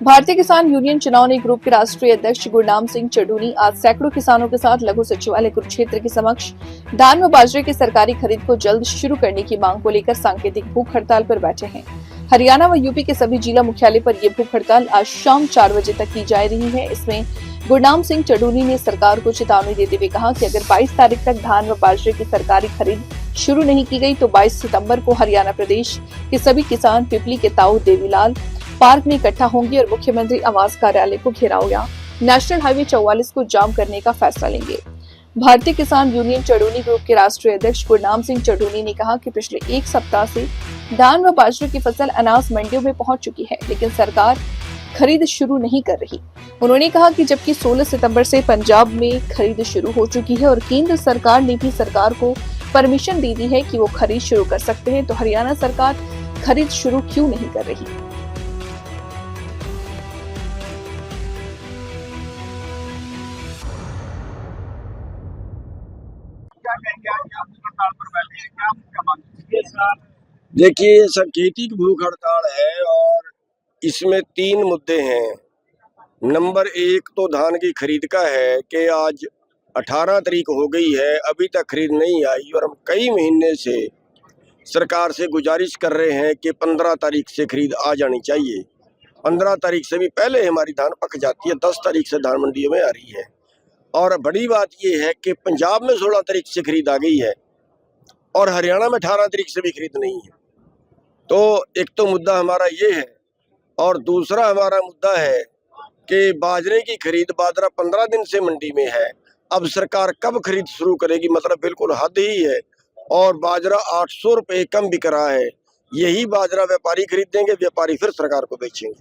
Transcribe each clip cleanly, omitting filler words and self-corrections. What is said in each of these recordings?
भारतीय किसान union चुनावनी group के राष्ट्रीय अध्यक्ष गुरनाम सिंह चढ़ूनी आज सैकड़ों किसानों के साथ लघु सचिवालय कुरुक्षेत्र के समक्ष धान व बाजरे की सरकारी खरीद को जल्द शुरू करने की मांग को लेकर सांकेतिक भूख हड़ताल पर बैठे हैं। हरियाणा व यूपी के सभी जिला मुख्यालय पर यह भूख हड़ताल आज शाम 4 बजे तक की जा रही है। इसमें गुरनाम सिंह चढ़ूनी ने सरकार को चेतावनी देते हुए कहा कि अगर 22 तारीख तक धान व बाजरे की सरकारी खरीद शुरू नहीं की गई तो 22 सितंबर को हरियाणा प्रदेश के सभी किसान पिपली के ताऊ देवीलाल पार्क में इकट्ठा होंगे और मुख्यमंत्री आवास कार्यालय को घेराव या नेशनल हाईवे 44 को जाम करने का फैसला लेंगे। भारतीय किसान यूनियन चढ़ूनी ग्रुप के राष्ट्रीय अध्यक्ष गुरनाम सिंह चढ़ूनी ने कहा कि पिछले एक सप्ताह से धान व बाजरे की फसल अनाज मंडियों में पहुंच चुकी है, लेकिन सरकार खरीद शुरू नहीं कर रही। उन्होंने कहा कि जबकि 16 सितंबर से पंजाब में खरीद शुरू हो चुकी है और केंद्र सरकार ने भी सरकार को परमिशन दे दी है कि वो खरीद शुरू कर सकते हैं, तो हरियाणा सरकार खरीद शुरू क्यों नहीं कर रही। देखिए, ये सांकेतिक भूख हड़ताल है और इसमें 3 मुद्दे हैं। नंबर 1 तो धान की खरीद का है कि आज 18 तारीख हो गई है, अभी तक खरीद नहीं आई और हम कई महीने से सरकार से गुजारिश कर रहे हैं कि 15 तारीख से खरीद आ जानी चाहिए। 15 तारीख से भी पहले हमारी धान पक जाती है, 10 तारीख से धान मंडियों में आ रही है। और बड़ी बात यह है कि पंजाब में 16 तारीख से खरीद आ गई है और हरियाणा में 18 तारीख से भी खरीद नहीं है। तो एक तो मुद्दा हमारा ये है और दूसरा हमारा मुद्दा है कि बाजरे की खरीद, बाजरा 15 दिन से मंडी में है, अब सरकार कब खरीद शुरू करेगी, मतलब बिल्कुल हद ही है। और बाजरा 800 रुपये कम बिक रहा है, यही बाजरा व्यापारी खरीदेंगे, व्यापारी फिर सरकार को बेचेंगे।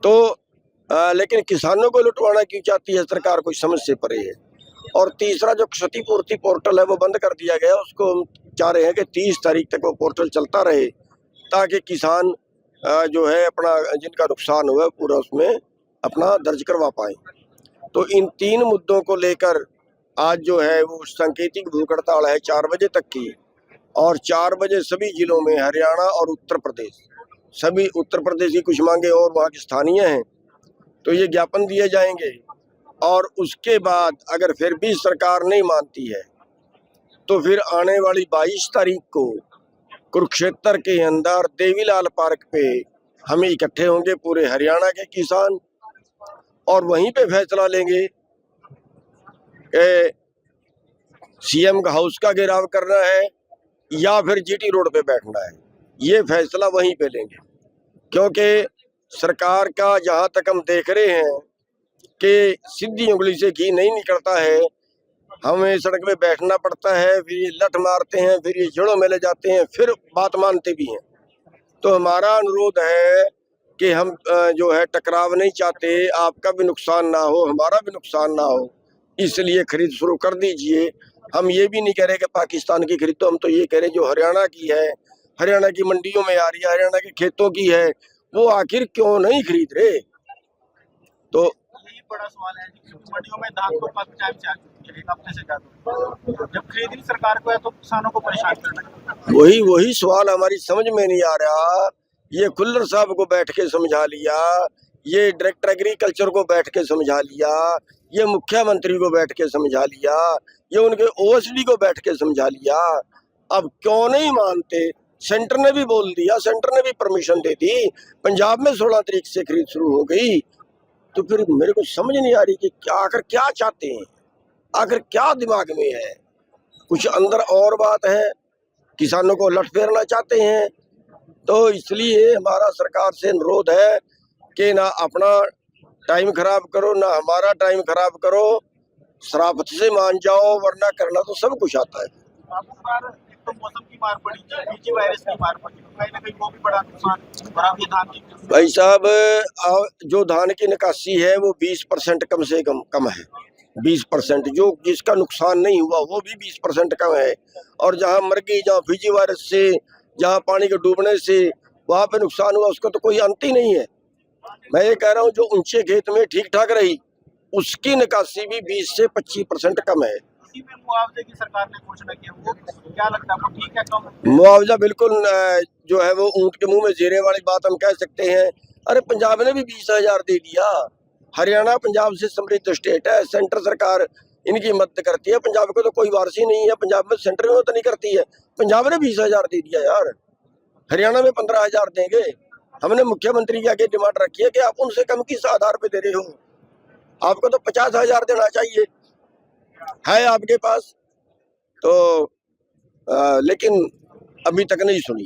तो लेकिन किसानों को लुटवाना क्यों चाहती है सरकार, कोई समझ से परे है। और तीसरा जो क्षतिपूर्ति पोर्टल है वो बंद कर दिया गया, उसको हम चाह रहे हैं कि 30 तारीख तक वो पोर्टल चलता रहे ताकि किसान जो है अपना जिनका नुकसान हुआ पूरा उसमें अपना दर्ज करवा पाए। तो इन 3 मुद्दों को लेकर आज जो है वो सांकेतिक भूख हड़ताल है 4 बजे तक की, और 4 बजे सभी जिलों में हरियाणा और उत्तर प्रदेश, सभी उत्तर प्रदेश की कुछ मांगे और वहाँ की स्थानीय हैं, तो ये ज्ञापन दिए जाएंगे। और उसके बाद अगर फिर भी सरकार नहीं मानती है तो फिर आने वाली 22 तारीख को कुरुक्षेत्र के अंदर देवीलाल पार्क पे हम इकट्ठे होंगे पूरे हरियाणा के किसान और वहीं पे फैसला लेंगे कि सीएम का हाउस का घेराव करना है या फिर जीटी रोड पे बैठना है। ये फैसला वहीं पे लेंगे, क्योंकि सरकार का जहां तक हम देख रहे हैं कि सीधी उंगली से घी नहीं निकलता है, हमें सड़क पे बैठना पड़ता है, फिर ये लठ मारते हैं, फिर ये जड़ों में ले जाते हैं, फिर बात मानते भी हैं। तो हमारा अनुरोध है कि हम जो है टकराव नहीं चाहते, आपका भी नुकसान ना हो, हमारा भी नुकसान ना हो, इसलिए खरीद शुरू कर दीजिए। हम ये भी नहीं कह रहे कि पाकिस्तान की खरीद, तो हम तो ये कह रहे जो हरियाणा की है, हरियाणा की मंडियों में आ रही है, हरियाणा के खेतों की है, वो आखिर क्यों नहीं खरीद रहे। तो यही बड़ा सवाल है कि मंडियों में धान तो काफी टाइम से आ चुकी है, 1 हफ्ते से ज्यादा, जब खरीद सरकार को है तो किसानों को परेशान करना है। वही सवाल हमारी समझ में नहीं आ रहा। ये खुल्लर साहब को बैठ के समझा लिया, ये डायरेक्टर एग्रीकल्चर को बैठ के समझा लिया, ये मुख्यमंत्री को बैठ के समझा लिया, ये उनके ओएसडी को बैठ के समझा लिया, अब क्यों नहीं मानते। सेंटर ने भी बोल दिया, सेंटर ने भी परमिशन दे दी, पंजाब में 16 तारीख से खरीद शुरू हो गई। तो फिर मेरे को समझ नहीं आ रही कि आखिर क्या चाहते हैं, आखिर क्या दिमाग में है, कुछ अंदर और बात है, किसानों को लट फेरना चाहते हैं। तो इसलिए हमारा सरकार से अनुरोध है कि ना अपना टाइम खराब करो, ना हमारा टाइम खराब करो, शराफत से मान जाओ, वरना करना तो सब कुछ आता है। एक तो मौसम की मार पड़ी, बीजी वायरस की मार पड़ी, कहीं ना कहीं वो भी बड़ा नुकसान और अब ये धान की। भाई साहब, जो धान की निकासी है वो 20% कम से कम है, 20%। जो जिसका नुकसान नहीं हुआ वो भी 20% कम है, और जहाँ मर गई, जहाँ बीजी वायरस से, जहाँ पानी के डूबने से वहाँ पे नुकसान हुआ, उसका तो कोई अंत ही नहीं है। मैं ये कह रहा हूँ जो ऊंचे खेत में ठीक ठाक रही उसकी निकासी भी 20 से 25% कम है। इसी में मुआवजे की सरकार ने घोषणा की, वो क्या लगता है, वो ठीक है कम? मुआवजा बिल्कुल जो है वो ऊंट के मुंह में जीरे वाली बात हम कह सकते हैं। अरे पंजाब ने भी 20,000 दे दिया। हरियाणा पंजाब से समृद्ध स्टेट है, सेंटर सरकार इनकी मदद करती है। पंजाब को तो कोई वारसी नहीं है, पंजाब में सेंटर में तो नहीं करती है। पंजाब ने 20,000 दे दिया यार, हरियाणा में 15,000 देंगे। हमने मुख्यमंत्री के आगे डिमांड रखी है कि आप उनसे कम किस आधार पे दे रहे हो, आपको तो 50,000 देना चाहिए, है आपके पास तो लेकिन अभी तक नहीं सुनी।